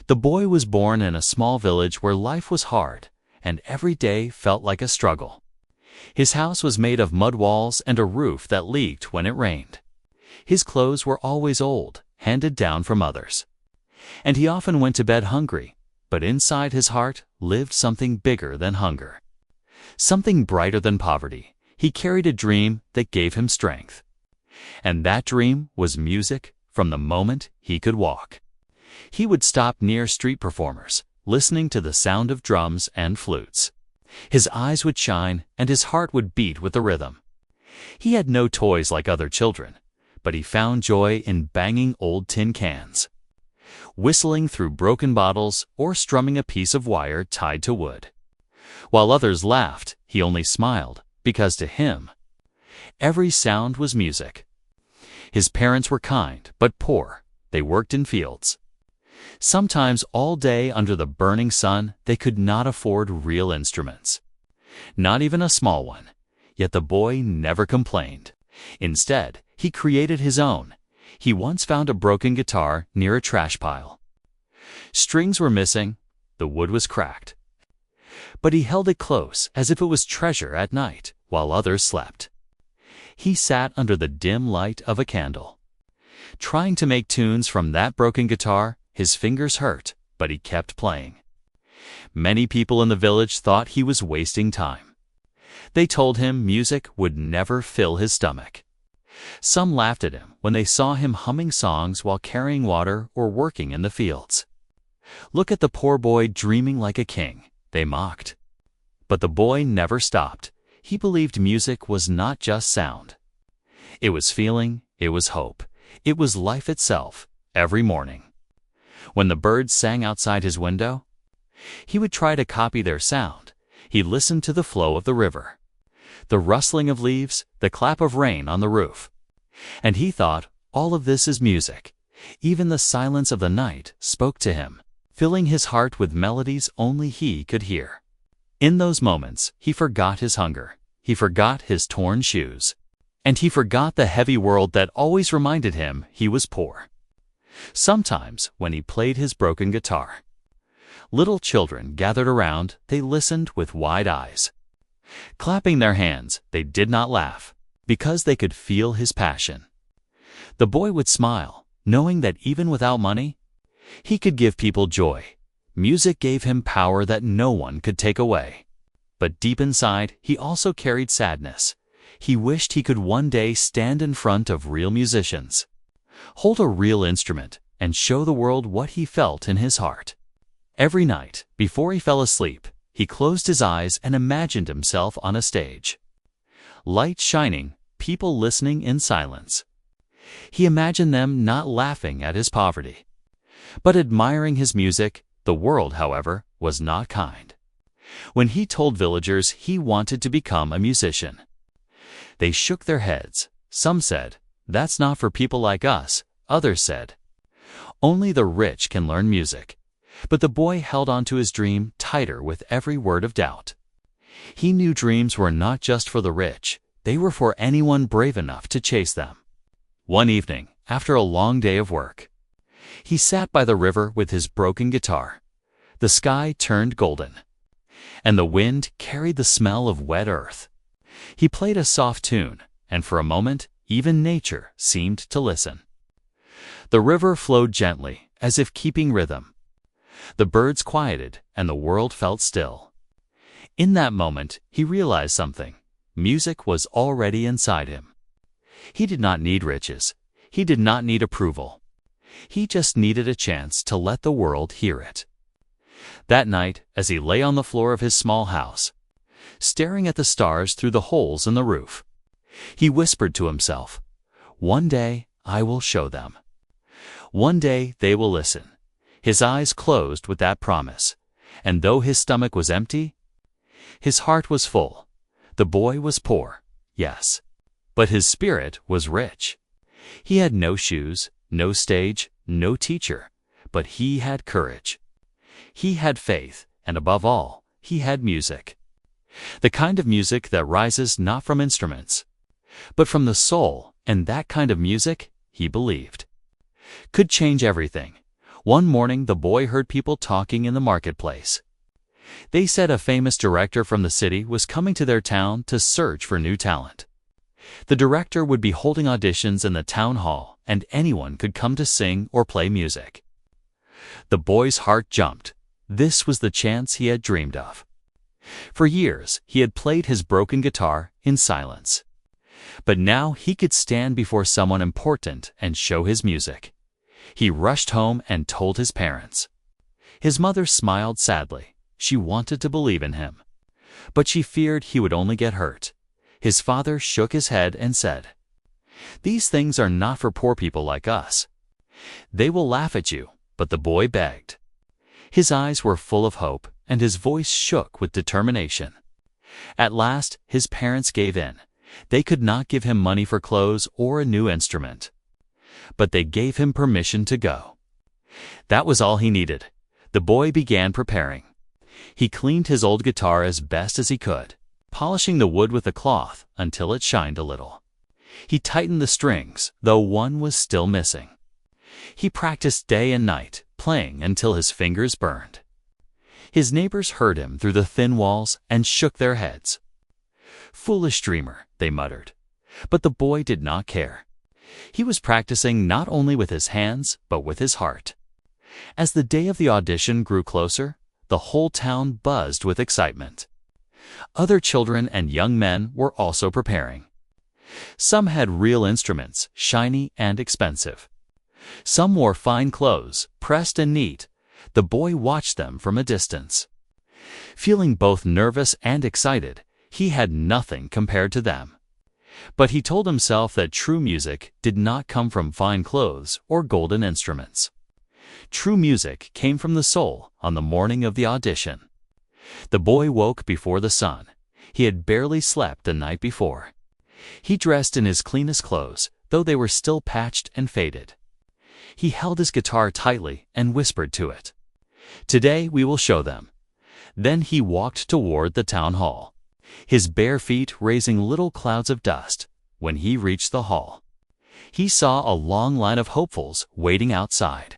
The boy was born in a small village where life was hard, and every day felt like a struggle. His house was made of mud walls and a roof that leaked when it rained. His clothes were always old, handed down from others. And he often went to bed hungry, but inside his heart lived something bigger than hunger. Something brighter than poverty. He carried a dream that gave him strength. And that dream was music from the moment he could walk. He would stop near street performers, listening to the sound of drums and flutes. His eyes would shine and his heart would beat with the rhythm. He had no toys like other children, but he found joy in banging old tin cans, whistling through broken bottles, or strumming a piece of wire tied to wood. While others laughed, he only smiled, because to him, every sound was music. His parents were kind, but poor. They worked in fields. Sometimes all day under the burning sun, they could not afford real instruments. Not even a small one. Yet the boy never complained. Instead, he created his own. He once found a broken guitar near a trash pile. Strings were missing, the wood was cracked. But he held it close as if it was treasure at night, while others slept. He sat under the dim light of a candle. Trying to make tunes from that broken guitar, his fingers hurt, but he kept playing. Many people in the village thought he was wasting time. They told him music would never fill his stomach. Some laughed at him when they saw him humming songs while carrying water or working in the fields. "Look at the poor boy dreaming like a king," they mocked. But the boy never stopped. He believed music was not just sound. It was feeling, it was hope, it was life itself, every morning. When the birds sang outside his window, he would try to copy their sound. He listened to the flow of the river, the rustling of leaves, the clap of rain on the roof. And he thought, all of this is music. Even the silence of the night spoke to him, filling his heart with melodies only he could hear. In those moments, he forgot his hunger. He forgot his torn shoes. And he forgot the heavy world that always reminded him he was poor. Sometimes, when he played his broken guitar, little children gathered around. They listened with wide eyes. Clapping their hands, they did not laugh, because they could feel his passion. The boy would smile, knowing that even without money, he could give people joy. Music gave him power that no one could take away. But deep inside, he also carried sadness. He wished he could one day stand in front of real musicians, hold a real instrument, and show the world what he felt in his heart. Every night, before he fell asleep, he closed his eyes and imagined himself on a stage. Light shining, people listening in silence. He imagined them not laughing at his poverty, but admiring his music. The world, however, was not kind. When he told villagers he wanted to become a musician, they shook their heads. Some said, "That's not for people like us." Others said, "Only the rich can learn music." But the boy held on to his dream tighter with every word of doubt. He knew dreams were not just for the rich. They were for anyone brave enough to chase them. One evening, after a long day of work, he sat by the river with his broken guitar. The sky turned golden, and the wind carried the smell of wet earth. He played a soft tune, and for a moment, even nature seemed to listen. The river flowed gently, as if keeping rhythm. The birds quieted, and the world felt still. In that moment, he realized something. Music was already inside him. He did not need riches. He did not need approval. He just needed a chance to let the world hear it. That night, as he lay on the floor of his small house, staring at the stars through the holes in the roof, he whispered to himself, "One day I will show them. One day they will listen." His eyes closed with that promise, and though his stomach was empty, his heart was full. The boy was poor, yes, but his spirit was rich. He had no shoes, no stage, no teacher, but he had courage. He had faith, and above all, he had music. The kind of music that rises not from instruments, but from the soul, and that kind of music, he believed, could change everything. One morning, the boy heard people talking in the marketplace. They said a famous director from the city was coming to their town to search for new talent. The director would be holding auditions in the town hall, and anyone could come to sing or play music. The boy's heart jumped. This was the chance he had dreamed of. For years, he had played his broken guitar in silence. But now he could stand before someone important and show his music. He rushed home and told his parents. His mother smiled sadly. She wanted to believe in him. But she feared he would only get hurt. His father shook his head and said, "These things are not for poor people like us. They will laugh at you." But the boy begged. His eyes were full of hope, and his voice shook with determination. At last, his parents gave in. They could not give him money for clothes or a new instrument. But they gave him permission to go. That was all he needed. The boy began preparing. He cleaned his old guitar as best as he could, polishing the wood with a cloth until it shined a little. He tightened the strings, though one was still missing. He practiced day and night, playing until his fingers burned. His neighbors heard him through the thin walls and shook their heads. "Foolish dreamer," they muttered. But the boy did not care. He was practicing not only with his hands, but with his heart. As the day of the audition grew closer, the whole town buzzed with excitement. Other children and young men were also preparing. Some had real instruments, shiny and expensive. Some wore fine clothes, pressed and neat. The boy watched them from a distance. Feeling both nervous and excited, he had nothing compared to them. But he told himself that true music did not come from fine clothes or golden instruments. True music came from the soul on the morning of the audition. The boy woke before the sun. He had barely slept the night before. He dressed in his cleanest clothes, though they were still patched and faded. He held his guitar tightly and whispered to it, "Today we will show them." Then he walked toward the town hall, his bare feet raising little clouds of dust. When he reached the hall, he saw a long line of hopefuls waiting outside.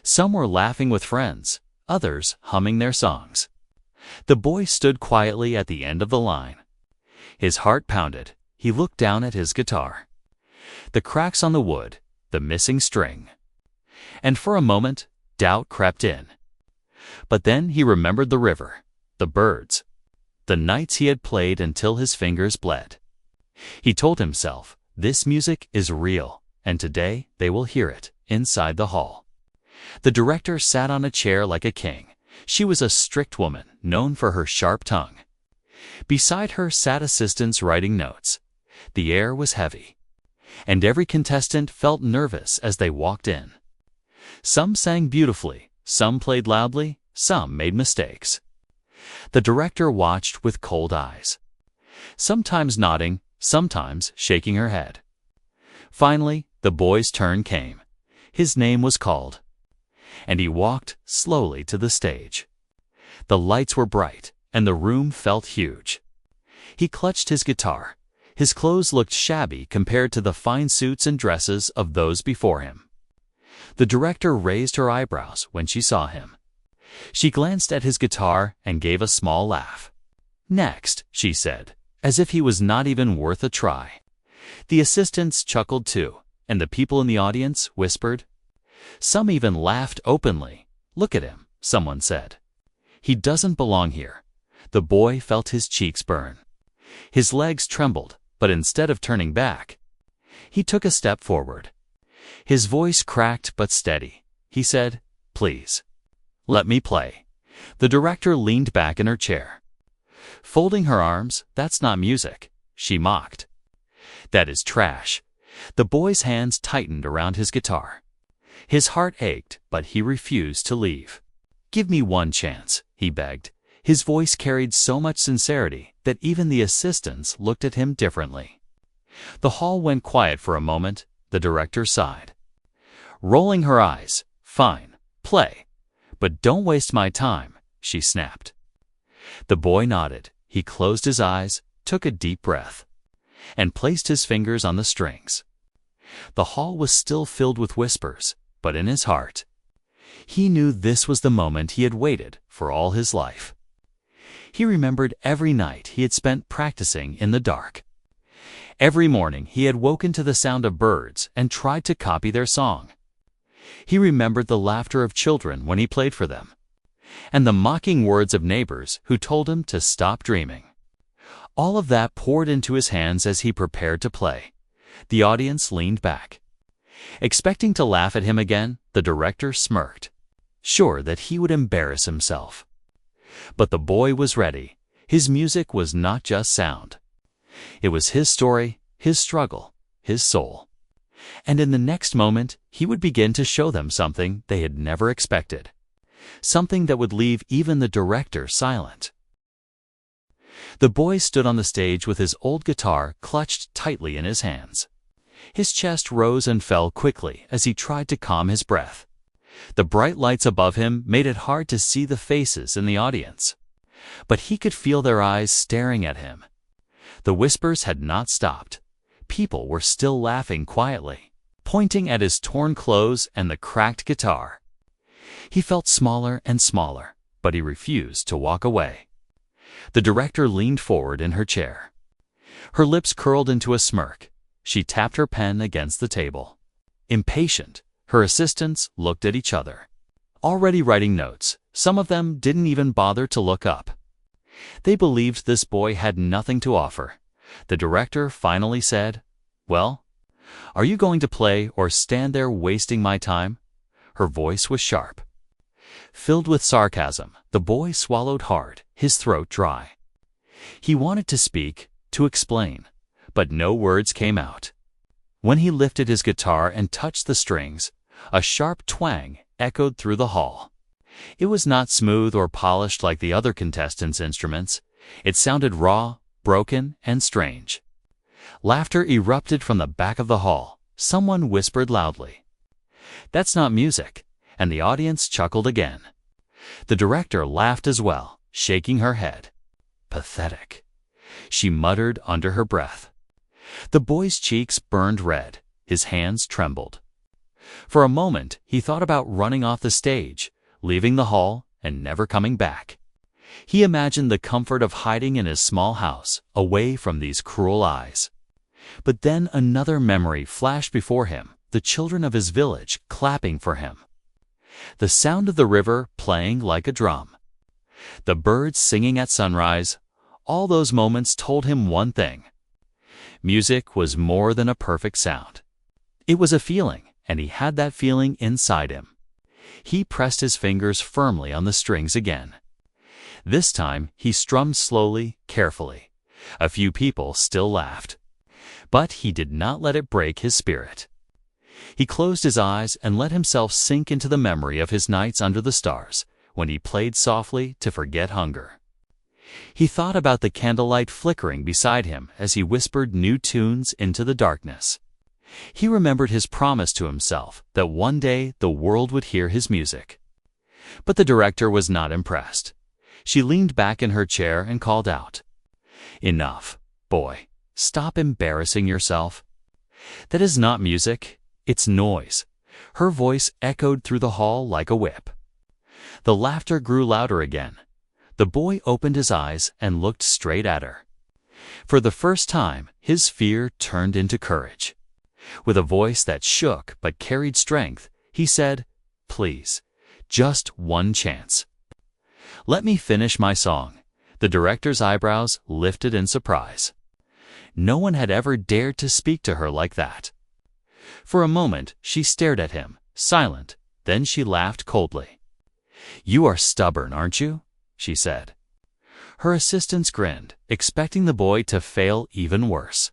Some were laughing with friends, others humming their songs. The boy stood quietly at the end of the line. His heart pounded. He looked down at his guitar. The cracks on the wood, the missing string. And for a moment, doubt crept in. But then he remembered the river, the birds, the nights he had played until his fingers bled. He told himself, "This music is real, and today they will hear it inside the hall." The director sat on a chair like a king. She was a strict woman, known for her sharp tongue. Beside her sat assistants writing notes. The air was heavy, and every contestant felt nervous as they walked in. Some sang beautifully, some played loudly, some made mistakes. The director watched with cold eyes, sometimes nodding, sometimes shaking her head. Finally, the boy's turn came. His name was called, and he walked slowly to the stage. The lights were bright, and the room felt huge. He clutched his guitar. His clothes looked shabby compared to the fine suits and dresses of those before him. The director raised her eyebrows when she saw him. She glanced at his guitar and gave a small laugh. "Next," she said, as if he was not even worth a try. The assistants chuckled too, and the people in the audience whispered. Some even laughed openly. "Look at him," someone said. "He doesn't belong here." The boy felt his cheeks burn. His legs trembled, but instead of turning back, he took a step forward. His voice cracked but steady. He said, "Please, let me play." The director leaned back in her chair. Folding her arms, "That's not music," she mocked. "That is trash." The boy's hands tightened around his guitar. His heart ached, but he refused to leave. "Give me one chance," he begged. His voice carried so much sincerity that even the assistants looked at him differently. The hall went quiet for a moment. The director sighed. Rolling her eyes, "Fine, play. But don't waste my time," she snapped. The boy nodded. He closed his eyes, took a deep breath, and placed his fingers on the strings. The hall was still filled with whispers, but in his heart, He knew this was the moment he had waited for all his life. He remembered every night he had spent practicing in the dark. Every morning he had woken to the sound of birds and tried to copy their song. He remembered the laughter of children when he played for them, and the mocking words of neighbors who told him to stop dreaming. All of that poured into his hands as he prepared to play. The audience leaned back. Expecting to laugh at him again, the director smirked, sure that he would embarrass himself. But the boy was ready. His music was not just sound. It was his story, his struggle, his soul. And in the next moment, he would begin to show them something they had never expected. Something that would leave even the director silent. The boy stood on the stage with his old guitar clutched tightly in his hands. His chest rose and fell quickly as he tried to calm his breath. The bright lights above him made it hard to see the faces in the audience, but he could feel their eyes staring at him. The whispers had not stopped. People were still laughing quietly, pointing at his torn clothes and the cracked guitar. He felt smaller and smaller, but he refused to walk away. The director leaned forward in her chair. Her lips curled into a smirk. She tapped her pen against the table. Impatient, her assistants looked at each other. Already writing notes, some of them didn't even bother to look up. They believed this boy had nothing to offer. The director finally said, "Well, are you going to play or stand there wasting my time?" Her voice was sharp. Filled with sarcasm, the boy swallowed hard, his throat dry. He wanted to speak, to explain, but no words came out. When he lifted his guitar and touched the strings, a sharp twang echoed through the hall. It was not smooth or polished like the other contestants' instruments. It sounded raw, broken, and strange. Laughter erupted from the back of the hall. Someone whispered loudly, "That's not music," and the audience chuckled again. The director laughed as well, shaking her head. "Pathetic," she muttered under her breath. The boy's cheeks burned red. His hands trembled. For a moment, he thought about running off the stage, leaving the hall, and never coming back. He imagined the comfort of hiding in his small house, away from these cruel eyes. But then another memory flashed before him, the children of his village clapping for him. The sound of the river playing like a drum. The birds singing at sunrise. All those moments told him one thing. Music was more than a perfect sound. It was a feeling, and he had that feeling inside him. He pressed his fingers firmly on the strings again. This time, he strummed slowly, carefully. A few people still laughed. But he did not let it break his spirit. He closed his eyes and let himself sink into the memory of his nights under the stars, when he played softly to forget hunger. He thought about the candlelight flickering beside him as he whispered new tunes into the darkness. He remembered his promise to himself that one day the world would hear his music. But the director was not impressed. She leaned back in her chair and called out, "Enough, boy. Stop embarrassing yourself. That is not music, it's noise." Her voice echoed through the hall like a whip. The laughter grew louder again. The boy opened his eyes and looked straight at her. For the first time, his fear turned into courage. With a voice that shook but carried strength, he said, "Please, just one chance. Let me finish my song." The director's eyebrows lifted in surprise. No one had ever dared to speak to her like that. For a moment, she stared at him, silent, then she laughed coldly. "You are stubborn, aren't you?" she said. Her assistants grinned, expecting the boy to fail even worse.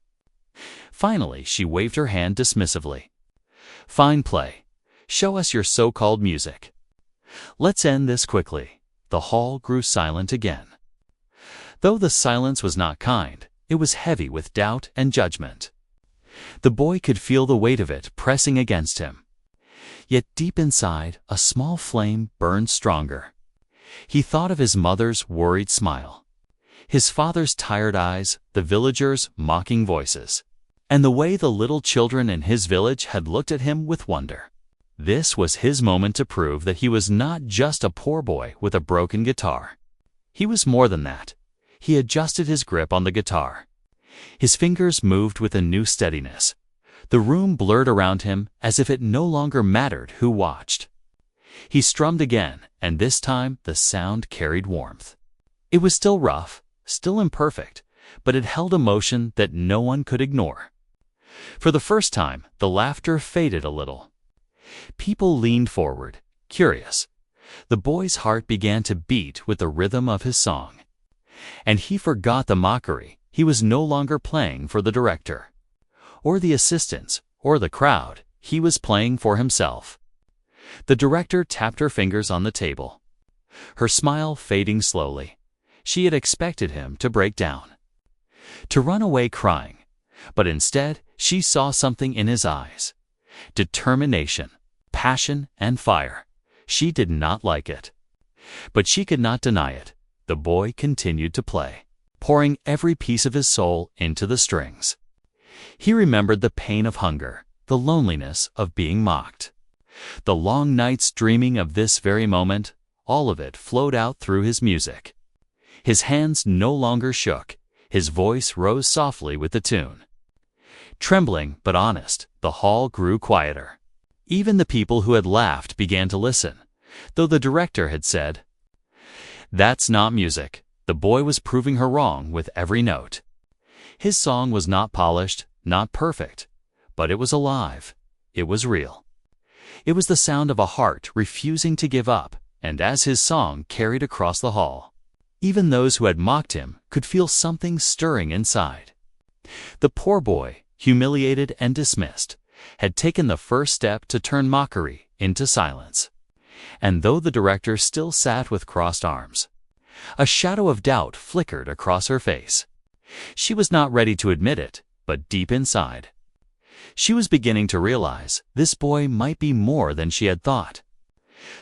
Finally, she waved her hand dismissively. "Fine play. Show us your so-called music. Let's end this quickly." The hall grew silent again. Though the silence was not kind, it was heavy with doubt and judgment. The boy could feel the weight of it pressing against him. Yet deep inside, a small flame burned stronger. He thought of his mother's worried smile, his father's tired eyes, the villagers' mocking voices, and the way the little children in his village had looked at him with wonder. This was his moment to prove that he was not just a poor boy with a broken guitar. He was more than that. He adjusted his grip on the guitar. His fingers moved with a new steadiness. The room blurred around him as if it no longer mattered who watched. He strummed again, and this time the sound carried warmth. It was still rough, still imperfect, but it held emotion that no one could ignore. For the first time, the laughter faded a little. People leaned forward, curious. The boy's heart began to beat with the rhythm of his song. And he forgot the mockery. He was no longer playing for the director, or the assistants, or the crowd. He was playing for himself. The director tapped her fingers on the table, her smile fading slowly. She had expected him to break down, to run away crying, but instead she saw something in his eyes. Determination, passion, and fire. She did not like it, but she could not deny it. The boy continued to play, pouring every piece of his soul into the strings. He remembered the pain of hunger, the loneliness of being mocked, the long nights dreaming of this very moment. All of it flowed out through his music. His hands no longer shook. His voice rose softly with the tune. Trembling but honest, the hall grew quieter. Even the people who had laughed began to listen, though the director had said, "That's not music." The boy was proving her wrong with every note. His song was not polished, not perfect, but it was alive. It was real. It was the sound of a heart refusing to give up, and as his song carried across the hall, even those who had mocked him could feel something stirring inside. The poor boy, humiliated and dismissed, had taken the first step to turn mockery into silence. And though the director still sat with crossed arms, a shadow of doubt flickered across her face. She was not ready to admit it, but deep inside, she was beginning to realize this boy might be more than she had thought.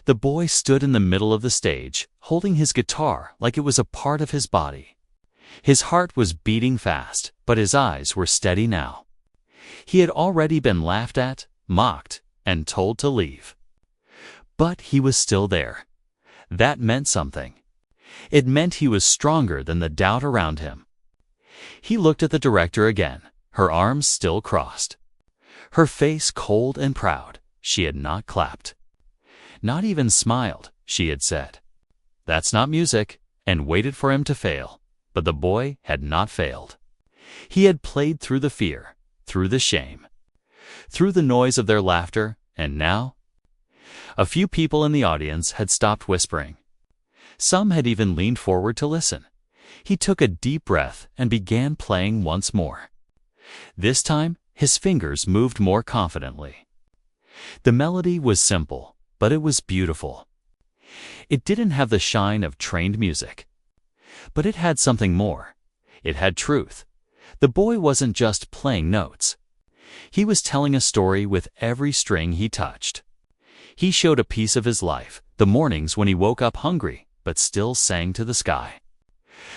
The boy stood in the middle of the stage, holding his guitar like it was a part of his body. His heart was beating fast, but his eyes were steady now. He had already been laughed at, mocked, and told to leave. But he was still there. That meant something. It meant he was stronger than the doubt around him. He looked at the director again, her arms still crossed, her face cold and proud. She had not clapped, not even smiled. She had said, "That's not music," and waited for him to fail. But the boy had not failed. He had played through the fear, through the shame, through the noise of their laughter, and now a few people in the audience had stopped whispering. Some had even leaned forward to listen. He took a deep breath and began playing once more. This time, his fingers moved more confidently. The melody was simple, but it was beautiful. It didn't have the shine of trained music, but it had something more. It had truth. The boy wasn't just playing notes. He was telling a story with every string he touched. He showed a piece of his life, the mornings when he woke up hungry but still sang to the sky,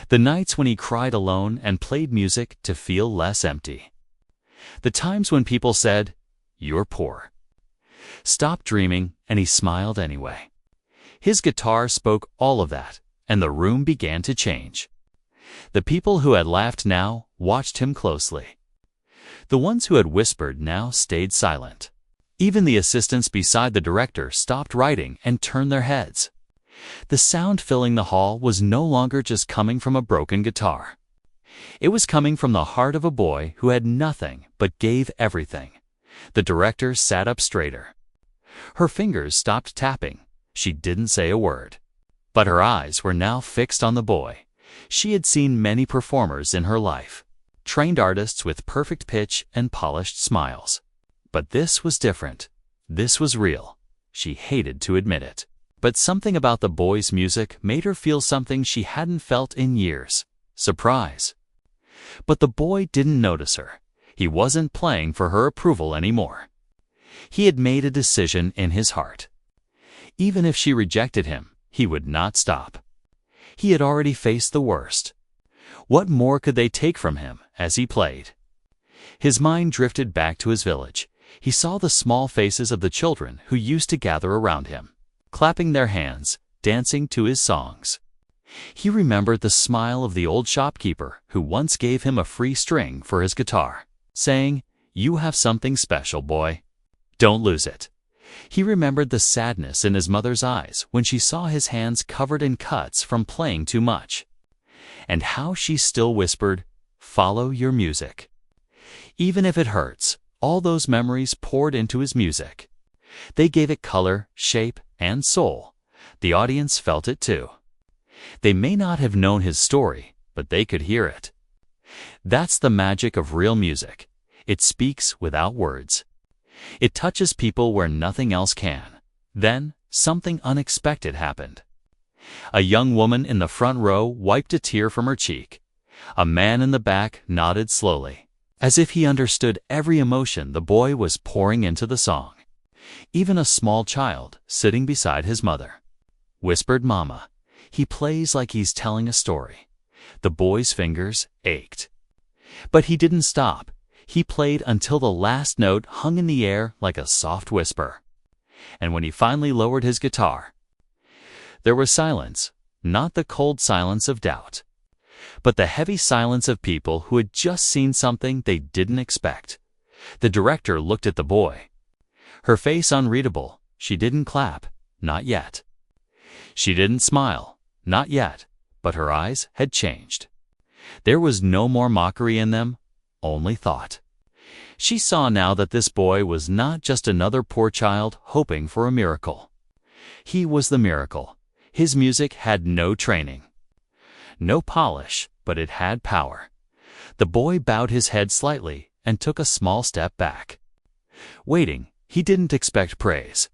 the nights when he cried alone and played music to feel less empty, the times when people said, "You're poor. Stop dreaming," and he smiled anyway. His guitar spoke all of that, and the room began to change. The people who had laughed now watched him closely. The ones who had whispered now stayed silent. Even the assistants beside the director stopped writing and turned their heads. The sound filling the hall was no longer just coming from a broken guitar. It was coming from the heart of a boy who had nothing but gave everything. The director sat up straighter. Her fingers stopped tapping. She didn't say a word, but her eyes were now fixed on the boy. She had seen many performers in her life, trained artists with perfect pitch and polished smiles. But this was different. This was real. She hated to admit it. But something about the boy's music made her feel something she hadn't felt in years: surprise. But the boy didn't notice her. He wasn't playing for her approval anymore. He had made a decision in his heart. Even if she rejected him, he would not stop. He had already faced the worst. What more could they take from him as he played? His mind drifted back to his village, He saw the small faces of the children who used to gather around him, clapping their hands, dancing to his songs. He remembered the smile of the old shopkeeper who once gave him a free string for his guitar, saying, "You have something special, boy. Don't lose it." He remembered the sadness in his mother's eyes when she saw his hands covered in cuts from playing too much, and how she still whispered, "Follow your music." Even if it hurts, all those memories poured into his music. They gave it color, shape, and soul. The audience felt it too. They may not have known his story, but they could hear it. That's the magic of real music. It speaks without words. It touches people where nothing else can. Then, something unexpected happened. A young woman in the front row wiped a tear from her cheek. A man in the back nodded slowly, as if he understood every emotion the boy was pouring into the song. Even a small child, sitting beside his mother, whispered, "Mama." He plays like he's telling a story. The boy's fingers ached. But he didn't stop. He played until the last note hung in the air like a soft whisper. And when he finally lowered his guitar, there was silence, not the cold silence of doubt, but the heavy silence of people who had just seen something they didn't expect. The director looked at the boy. Her face unreadable. She didn't clap, not yet. She didn't smile, not yet, but her eyes had changed. There was no more mockery in them, only thought. She saw now that this boy was not just another poor child hoping for a miracle. He was the miracle. His music had no training, no polish, but it had power. The boy bowed his head slightly and took a small step back. Waiting, he didn't expect praise.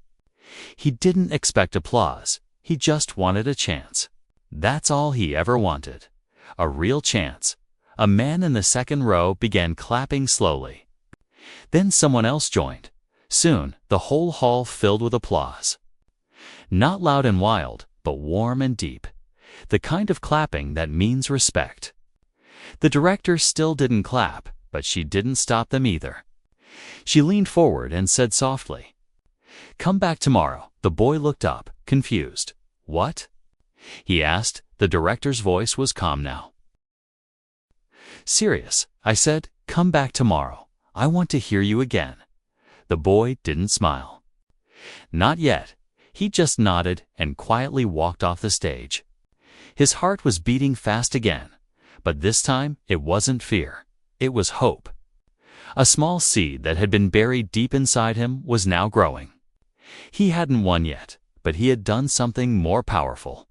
He didn't expect applause. He just wanted a chance. That's all he ever wanted. A real chance. A man in the second row began clapping slowly. Then someone else joined. Soon, the whole hall filled with applause. Not loud and wild, but warm and deep. The kind of clapping that means respect. The director still didn't clap, but she didn't stop them either. She leaned forward and said softly, "Come back tomorrow." The boy looked up, confused. "What?" he asked. The director's voice was calm now. "Serious," I said. "Come back tomorrow. I want to hear you again." The boy didn't smile. Not yet. He just nodded and quietly walked off the stage. His heart was beating fast again, but this time it wasn't fear. It was hope. A small seed that had been buried deep inside him was now growing. He hadn't won yet, but he had done something more powerful.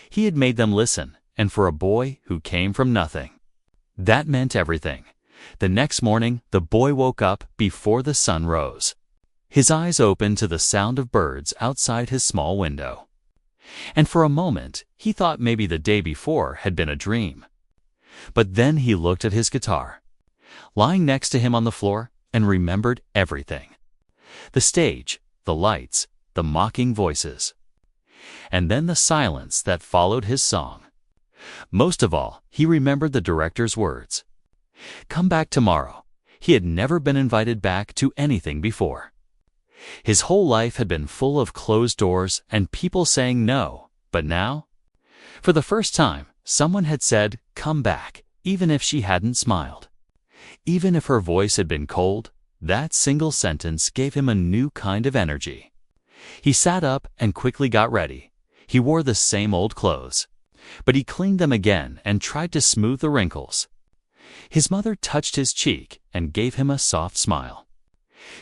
He had made them listen, and for a boy who came from nothing, that meant everything. The next morning, the boy woke up before the sun rose. His eyes opened to the sound of birds outside his small window. And for a moment, he thought maybe the day before had been a dream. But then he looked at his guitar, lying next to him on the floor, and remembered everything. The stage, the lights, the mocking voices. And then the silence that followed his song. Most of all, he remembered the director's words. Come back tomorrow. He had never been invited back to anything before. His whole life had been full of closed doors and people saying no, but now, for the first time, someone had said, "Come back," even if she hadn't smiled. Even if her voice had been cold, that single sentence gave him a new kind of energy. He sat up and quickly got ready. He wore the same old clothes, but he cleaned them again and tried to smooth the wrinkles. His mother touched his cheek and gave him a soft smile.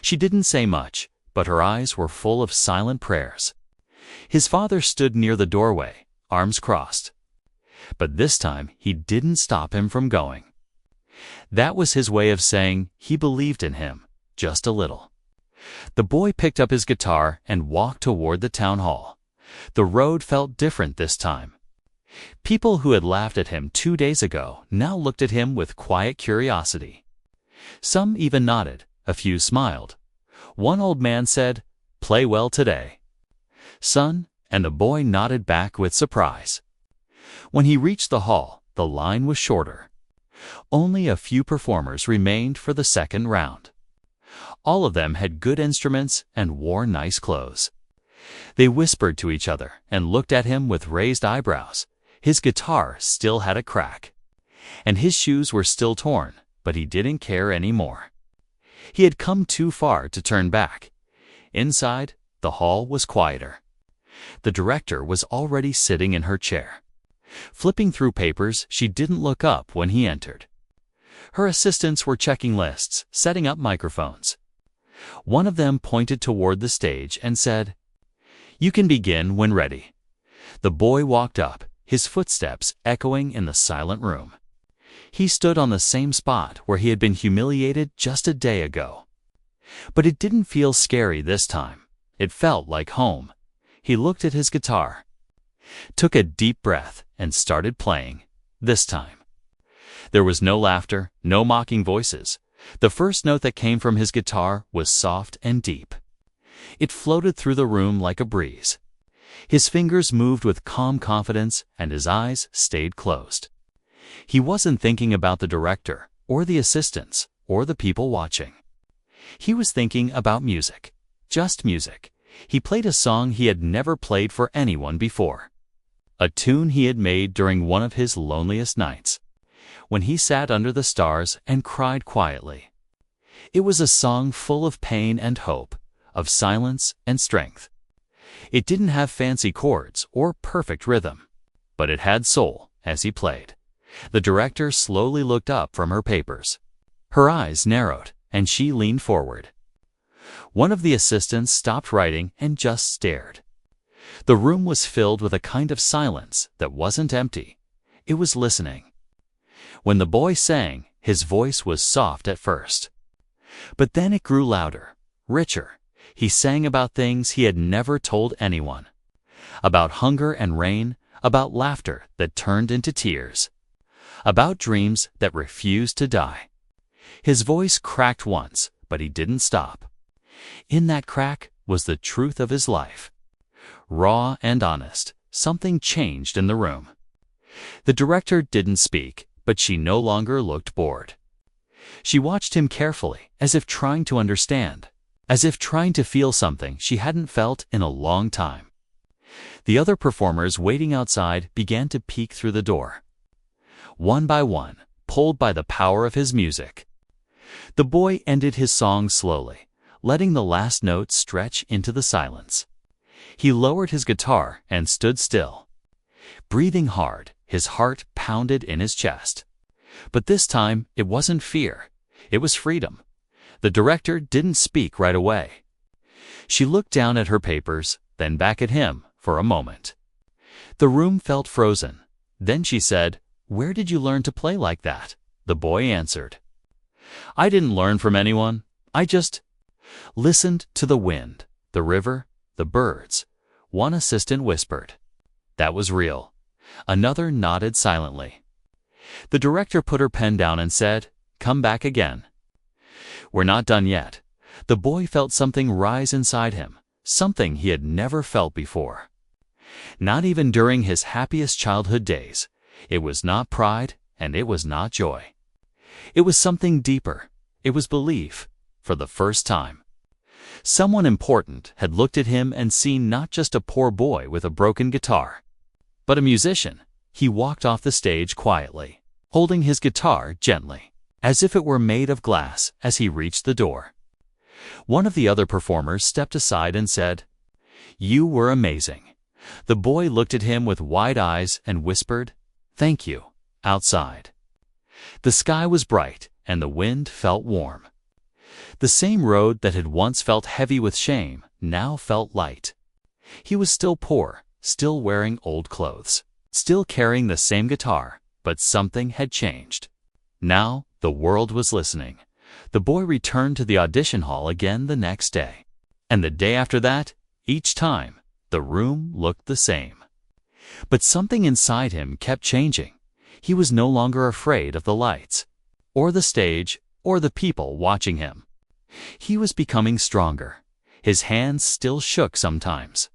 She didn't say much, but her eyes were full of silent prayers. His father stood near the doorway, arms crossed. But this time he didn't stop him from going. That was his way of saying he believed in him, just a little. The boy picked up his guitar and walked toward the town hall. The road felt different this time. People who had laughed at him 2 days ago now looked at him with quiet curiosity. Some even nodded, a few smiled. One old man said, "Play well today, son," and the boy nodded back with surprise. When he reached the hall, the line was shorter. Only a few performers remained for the second round. All of them had good instruments and wore nice clothes. They whispered to each other and looked at him with raised eyebrows. His guitar still had a crack, and his shoes were still torn, but he didn't care anymore. He had come too far to turn back. Inside, the hall was quieter. The director was already sitting in her chair. Flipping through papers, she didn't look up when he entered. Her assistants were checking lists, setting up microphones. One of them pointed toward the stage and said, "You can begin when ready." The boy walked up, his footsteps echoing in the silent room. He stood on the same spot where he had been humiliated just a day ago. But it didn't feel scary this time. It felt like home. He looked at his guitar, took a deep breath, and started playing, this time. There was no laughter, no mocking voices. The first note that came from his guitar was soft and deep. It floated through the room like a breeze. His fingers moved with calm confidence, and his eyes stayed closed. He wasn't thinking about the director, or the assistants, or the people watching. He was thinking about music. Just music. He played a song he had never played for anyone before. A tune he had made during one of his loneliest nights, when he sat under the stars and cried quietly. It was a song full of pain and hope, of silence and strength. It didn't have fancy chords or perfect rhythm, but it had soul as he played. The director slowly looked up from her papers. Her eyes narrowed, and she leaned forward. One of the assistants stopped writing and just stared. The room was filled with a kind of silence that wasn't empty. It was listening. When the boy sang, his voice was soft at first. But then it grew louder, richer. He sang about things he had never told anyone. About hunger and rain, about laughter that turned into tears, about dreams that refused to die. His voice cracked once, but he didn't stop. In that crack was the truth of his life. Raw and honest, something changed in the room. The director didn't speak, but she no longer looked bored. She watched him carefully, as if trying to understand, as if trying to feel something she hadn't felt in a long time. The other performers waiting outside began to peek through the door. One by one, pulled by the power of his music. The boy ended his song slowly, letting the last note stretch into the silence. He lowered his guitar and stood still. Breathing hard, his heart pounded in his chest. But this time, it wasn't fear. It was freedom. The director didn't speak right away. She looked down at her papers, then back at him for a moment. The room felt frozen. Then she said, "Where did you learn to play like that?" The boy answered, "I didn't learn from anyone. I just listened to the wind, the river, the birds." One assistant whispered, "That was real." Another nodded silently. The director put her pen down and said, "Come back again." "We're not done yet." The boy felt something rise inside him, something he had never felt before. Not even during his happiest childhood days. It was not pride, and it was not joy. It was something deeper. It was belief, for the first time. Someone important had looked at him and seen not just a poor boy with a broken guitar, but a musician. He walked off the stage quietly, holding his guitar gently, as if it were made of glass as he reached the door. One of the other performers stepped aside and said, "You were amazing." The boy looked at him with wide eyes and whispered, "Thank you," outside. The sky was bright and the wind felt warm. The same road that had once felt heavy with shame now felt light. He was still poor, still wearing old clothes, still carrying the same guitar, but something had changed. Now the world was listening. The boy returned to the audition hall again the next day. And the day after that, each time, the room looked the same. But something inside him kept changing. He was no longer afraid of the lights, or the stage, or the people watching him. He was becoming stronger. His hands still shook sometimes.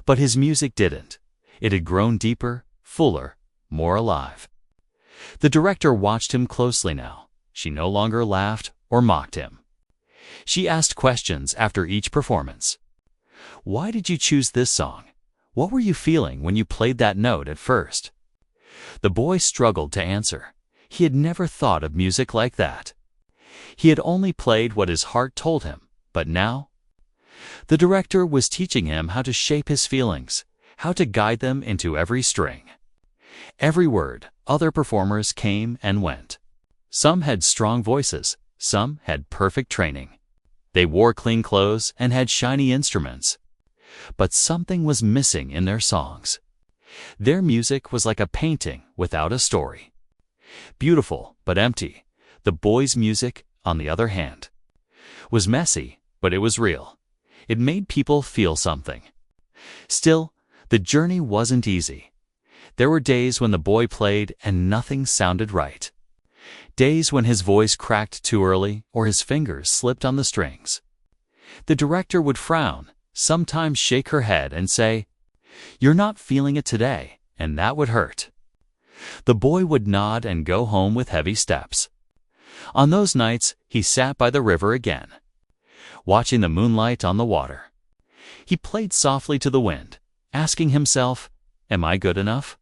But his music didn't. It had grown deeper, fuller, more alive. The director watched him closely now. She no longer laughed or mocked him. She asked questions after each performance. Why did you choose this song? What were you feeling when you played that note at first? The boy struggled to answer. He had never thought of music like that. He had only played what his heart told him, but now? The director was teaching him how to shape his feelings, how to guide them into every string. Every word, other performers came and went. Some had strong voices, some had perfect training. They wore clean clothes and had shiny instruments. But something was missing in their songs. Their music was like a painting without a story. Beautiful, but empty. The boy's music, on the other hand, was messy, but it was real. It made people feel something. Still, the journey wasn't easy. There were days when the boy played and nothing sounded right. Days when his voice cracked too early or his fingers slipped on the strings. The director would frown, sometimes shake her head and say, "You're not feeling it today," and that would hurt. The boy would nod and go home with heavy steps. On those nights, he sat by the river again, watching the moonlight on the water. He played softly to the wind, asking himself, "Am I good enough?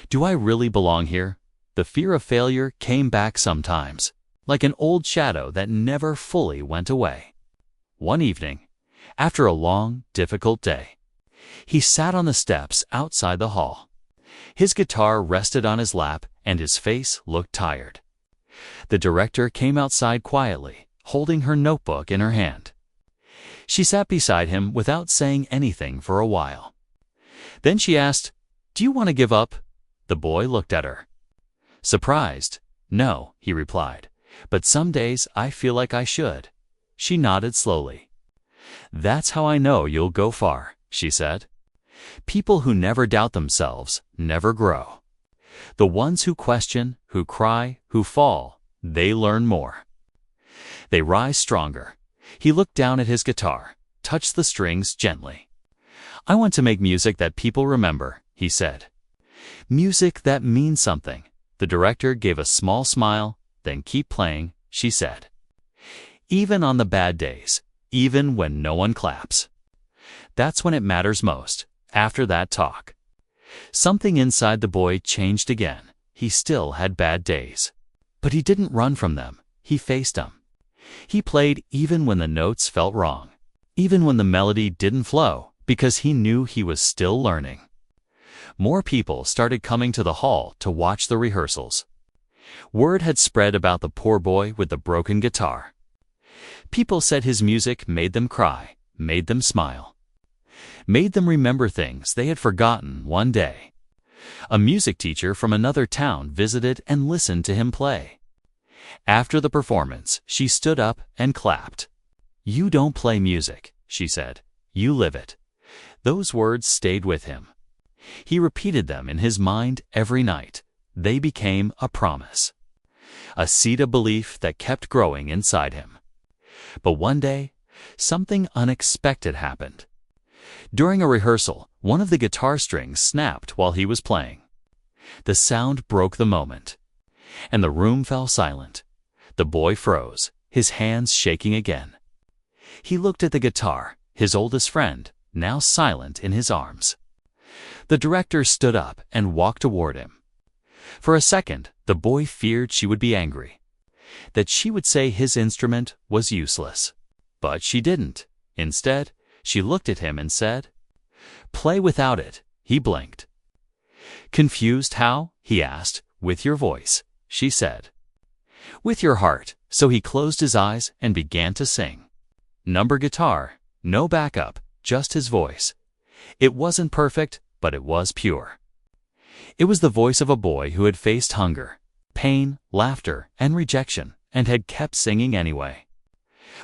Do I really belong here?" The fear of failure came back sometimes, like an old shadow that never fully went away. One evening, after a long, difficult day, he sat on the steps outside the hall. His guitar rested on his lap and his face looked tired. The director came outside quietly, holding her notebook in her hand. She sat beside him without saying anything for a while. Then she asked, "Do you want to give up?" The boy looked at her. Surprised, "No," he replied, "but some days I feel like I should." She nodded slowly. "That's how I know you'll go far," she said. People who never doubt themselves never grow. The ones who question, who cry, who fall, they learn more. They rise stronger. He looked down at his guitar, touched the strings gently. "I want to make music that people remember," he said. "Music that means something." The director gave a small smile. "Then keep playing," she said. "Even on the bad days, even when no one claps. That's when it matters most." After that talk, something inside the boy changed again. He still had bad days, but he didn't run from them. He faced them. He played even when the notes felt wrong, even when the melody didn't flow, because he knew he was still learning. More people started coming to the hall to watch the rehearsals. Word had spread about the poor boy with the broken guitar. People said his music made them cry, made them smile, made them remember things they had forgotten one day. A music teacher from another town visited and listened to him play. After the performance, she stood up and clapped. "You don't play music," she said. "You live it." Those words stayed with him. He repeated them in his mind every night. They became a promise, a seed of belief that kept growing inside him. But one day, something unexpected happened. During a rehearsal, one of the guitar strings snapped while he was playing. The sound broke the moment, and the room fell silent. The boy froze, his hands shaking again. He looked at the guitar, his oldest friend, now silent in his arms. The director stood up and walked toward him. For a second, the boy feared she would be angry, that she would say his instrument was useless. But she didn't. Instead, she looked at him and said, "Play without it." He blinked. "Confused how?" he asked. "With your voice," she said. "With your heart." So he closed his eyes and began to sing. Number guitar, no backup, just his voice. It wasn't perfect, but it was pure. It was the voice of a boy who had faced hunger, pain, laughter, and rejection, and had kept singing anyway.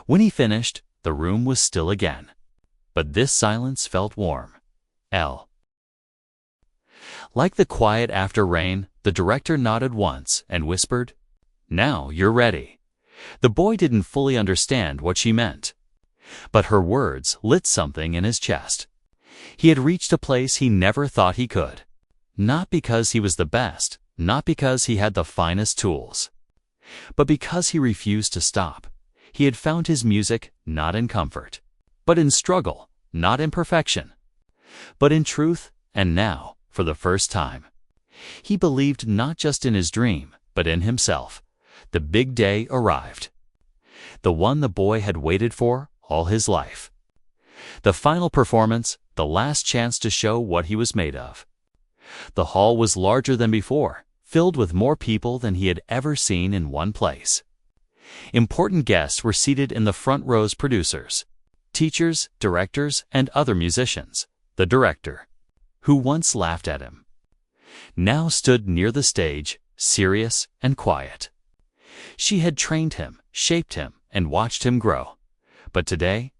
When he finished, the room was still again. But this silence felt warm. Like the quiet after rain, the director nodded once and whispered, "Now you're ready." The boy didn't fully understand what she meant, but her words lit something in his chest. He had reached a place he never thought he could. Not because he was the best, not because he had the finest tools, but because he refused to stop. He had found his music not in comfort, but in struggle, not in perfection, but in truth, and now, for the first time, he believed not just in his dream, but in himself. The big day arrived. The one the boy had waited for all his life. The final performance, the last chance to show what he was made of. The hall was larger than before, filled with more people than he had ever seen in one place. Important guests were seated in the front rows: producers, teachers, directors, and other musicians. The director, who once laughed at him, now stood near the stage, serious and quiet. She had trained him, shaped him, and watched him grow. But today,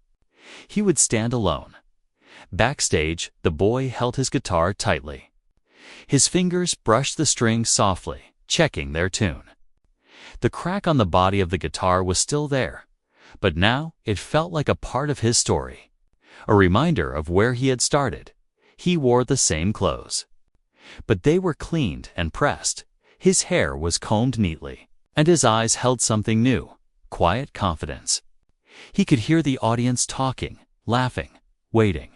he would stand alone. Backstage, the boy held his guitar tightly. His fingers brushed the strings softly, checking their tune. The crack on the body of the guitar was still there, but now it felt like a part of his story, a reminder of where he had started. He wore the same clothes, but they were cleaned and pressed. His hair was combed neatly, and his eyes held something new: quiet confidence. He could hear the audience talking, laughing, waiting.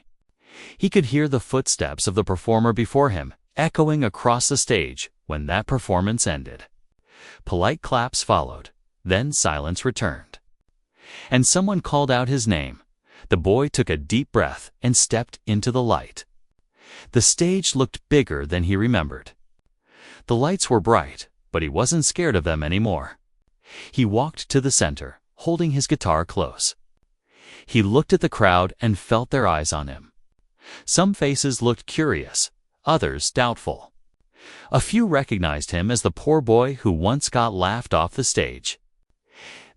He could hear the footsteps of the performer before him echoing across the stage when that performance ended. Polite claps followed, then silence returned. And someone called out his name. The boy took a deep breath and stepped into the light. The stage looked bigger than he remembered. The lights were bright, but he wasn't scared of them anymore. He walked to the center, holding his guitar close. He looked at the crowd and felt their eyes on him. Some faces looked curious, others doubtful. A few recognized him as the poor boy who once got laughed off the stage.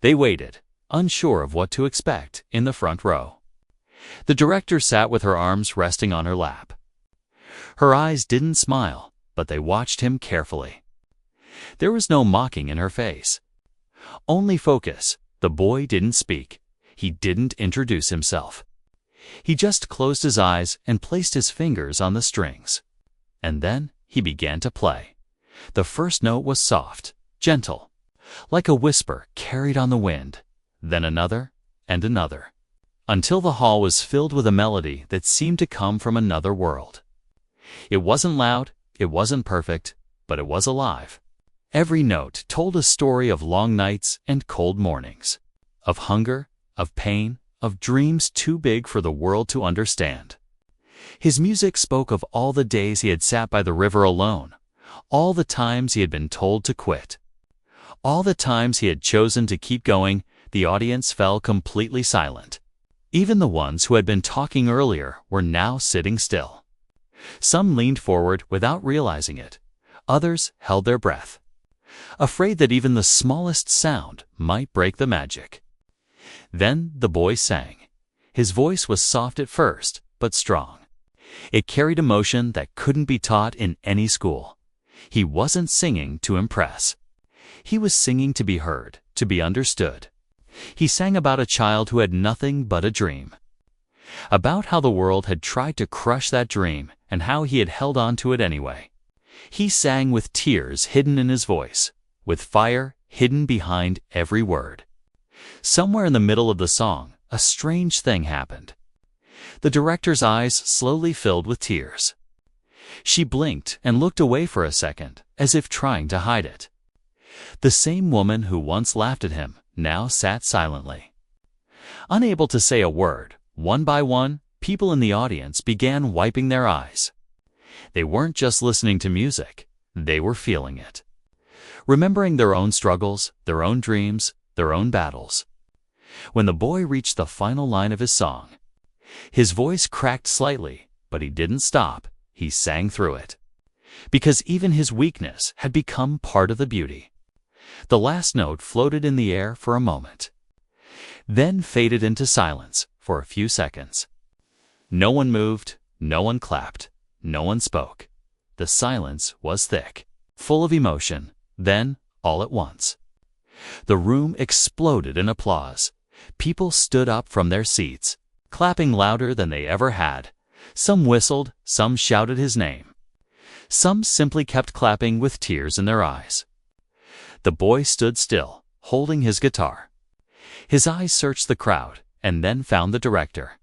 They waited, unsure of what to expect, in the front row. The director sat with her arms resting on her lap. Her eyes didn't smile, but they watched him carefully. There was no mocking in her face, only focus. The boy didn't speak. He didn't introduce himself. He just closed his eyes and placed his fingers on the strings. And then he began to play. The first note was soft, gentle, like a whisper carried on the wind, then another and another, until the hall was filled with a melody that seemed to come from another world. It wasn't loud, it wasn't perfect, but it was alive. Every note told a story of long nights and cold mornings, of hunger, of pain, of dreams too big for the world to understand. His music spoke of all the days he had sat by the river alone, all the times he had been told to quit, all the times he had chosen to keep going. The audience fell completely silent. Even the ones who had been talking earlier were now sitting still. Some leaned forward without realizing it. Others held their breath, afraid that even the smallest sound might break the magic. Then the boy sang. His voice was soft at first, but strong. It carried emotion that couldn't be taught in any school. He wasn't singing to impress. He was singing to be heard, to be understood. He sang about a child who had nothing but a dream, about how the world had tried to crush that dream and how he had held on to it anyway. He sang with tears hidden in his voice, with fire hidden behind every word. Somewhere in the middle of the song, a strange thing happened. The director's eyes slowly filled with tears. She blinked and looked away for a second, as if trying to hide it. The same woman who once laughed at him now sat silently. Unable to say a word, one by one, people in the audience began wiping their eyes. They weren't just listening to music, they were feeling it, remembering their own struggles, their own dreams, their own battles. When the boy reached the final line of his song, his voice cracked slightly, but he didn't stop. He sang through it, because even his weakness had become part of the beauty. The last note floated in the air for a moment, then faded into silence for a few seconds. No one moved, no one clapped, no one spoke. The silence was thick, full of emotion. Then, all at once, the room exploded in applause. People stood up from their seats, clapping louder than they ever had. Some whistled, some shouted his name. Some simply kept clapping with tears in their eyes. The boy stood still, holding his guitar. His eyes searched the crowd and then found the director.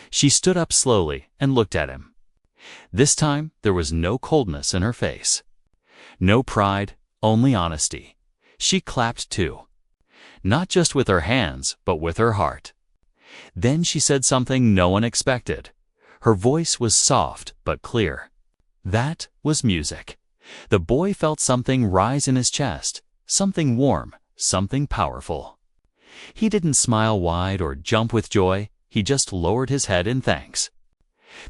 She stood up slowly and looked at him. This time, there was no coldness in her face. No pride, only honesty. She clapped too. Not just with her hands, but with her heart. Then she said something no one expected. Her voice was soft but clear. That was music. The boy felt something rise in his chest, something warm, something powerful. He didn't smile wide or jump with joy, he just lowered his head in thanks.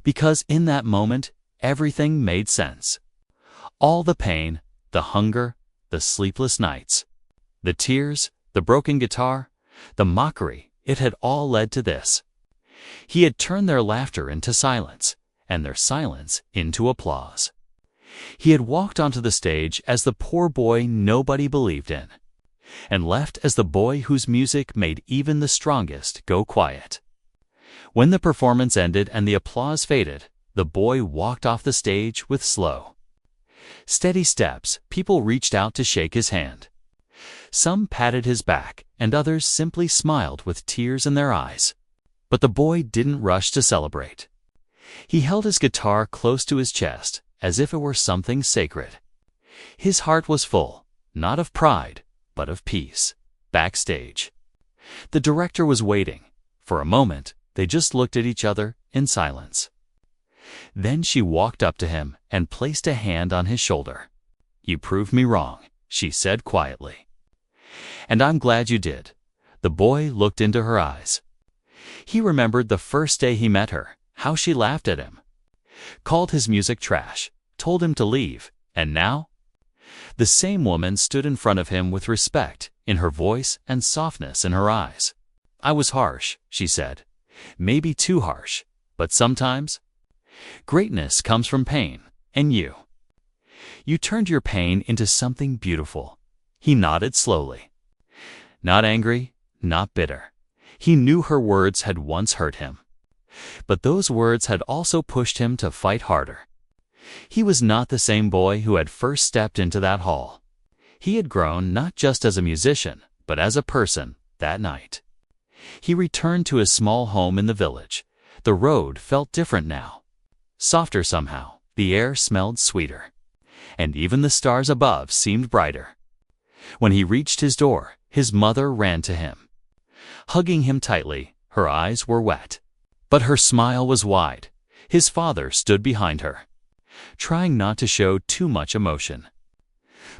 Because in that moment, everything made sense. All the pain, the hunger, the sleepless nights, the tears, the broken guitar, the mockery, it had all led to this. He had turned their laughter into silence, and their silence into applause. He had walked onto the stage as the poor boy nobody believed in, and left as the boy whose music made even the strongest go quiet. When the performance ended and the applause faded, the boy walked off the stage with slow, steady steps. People reached out to shake his hand. Some patted his back, and others simply smiled with tears in their eyes. But the boy didn't rush to celebrate. He held his guitar close to his chest, as if it were something sacred. His heart was full, not of pride, but of peace. Backstage, the director was waiting. For a moment, they just looked at each other in silence. Then she walked up to him and placed a hand on his shoulder. "You proved me wrong," she said quietly. "And I'm glad you did." The boy looked into her eyes. He remembered the first day he met her, how she laughed at him, called his music trash, told him to leave, and now? The same woman stood in front of him with respect in her voice and softness in her eyes. "I was harsh," she said. "Maybe too harsh, but sometimes greatness comes from pain, and you turned your pain into something beautiful." He nodded slowly. Not angry, not bitter. He knew her words had once hurt him. But those words had also pushed him to fight harder. He was not the same boy who had first stepped into that hall. He had grown not just as a musician, but as a person that night. He returned to his small home in the village. The road felt different now. Softer somehow, the air smelled sweeter. And even the stars above seemed brighter. When he reached his door, his mother ran to him. Hugging him tightly, her eyes were wet. But her smile was wide. His father stood behind her, trying not to show too much emotion.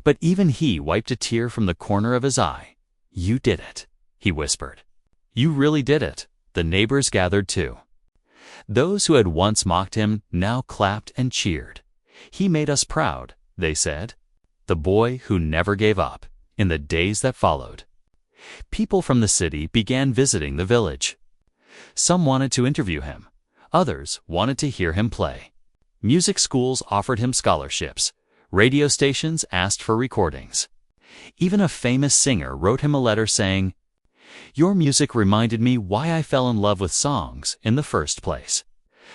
But even he wiped a tear from the corner of his eye. "You did it," he whispered. "You really did it." The neighbors gathered too. Those who had once mocked him now clapped and cheered. "He made us proud," they said. The boy who never gave up. In the days that followed, people from the city began visiting the village. Some wanted to interview him. Others wanted to hear him play. Music schools offered him scholarships. Radio stations asked for recordings. Even a famous singer wrote him a letter saying, "Your music reminded me why I fell in love with songs in the first place."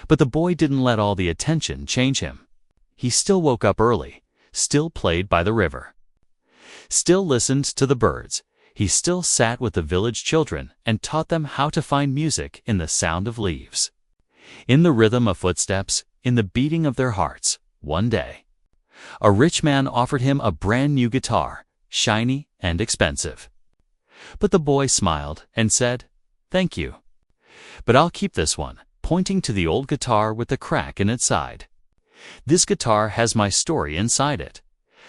But the boy didn't let all the attention change him. He still woke up early, still played by the river, still listened to the birds. He still sat with the village children and taught them how to find music in the sound of leaves, in the rhythm of footsteps, in the beating of their hearts. One day, a rich man offered him a brand new guitar, shiny and expensive. But the boy smiled and said, "Thank you, but I'll keep this one," pointing to the old guitar with the crack in its side. "This guitar has my story inside it."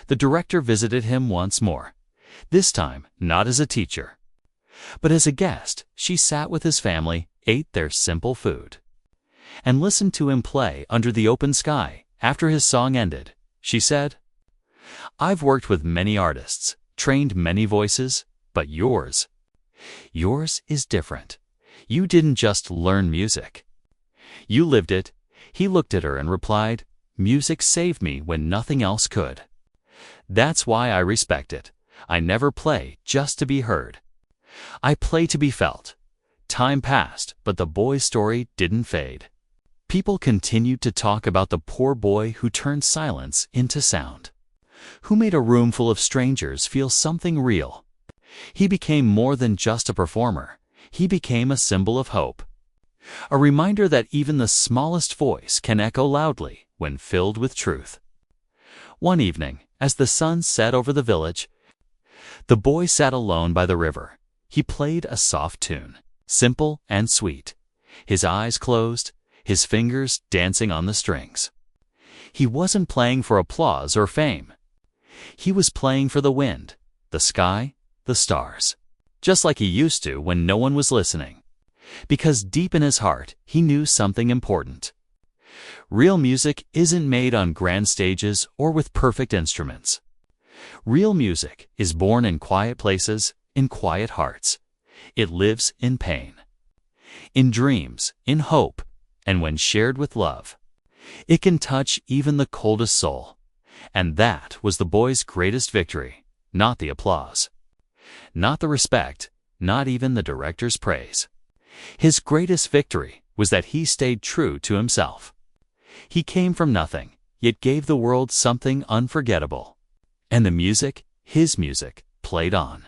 The director visited him once more. This time, not as a teacher, but as a guest. She sat with his family, ate their simple food, and listened to him play under the open sky. After his song ended, she said, "I've worked with many artists, trained many voices, but yours is different. You didn't just learn music. You lived it." He looked at her and replied, "Music saved me when nothing else could. That's why I respect it. I never play just to be heard. I play to be felt." Time passed, but the boy's story didn't fade. People continued to talk about the poor boy who turned silence into sound, who made a room full of strangers feel something real. He became more than just a performer. He became a symbol of hope. A reminder that even the smallest voice can echo loudly when filled with truth. One evening, as the sun set over the village, the boy sat alone by the river. He played a soft tune, simple and sweet, his eyes closed, his fingers dancing on the strings. He wasn't playing for applause or fame. He was playing for the wind, the sky, the stars, just like he used to when no one was listening. Because deep in his heart, he knew something important. Real music isn't made on grand stages or with perfect instruments. Real music is born in quiet places, in quiet hearts. It lives in pain, in dreams, in hope, and when shared with love. It can touch even the coldest soul. And that was the boy's greatest victory, not the applause, not the respect, not even the director's praise. His greatest victory was that he stayed true to himself. He came from nothing, yet gave the world something unforgettable. And the music, his music, played on.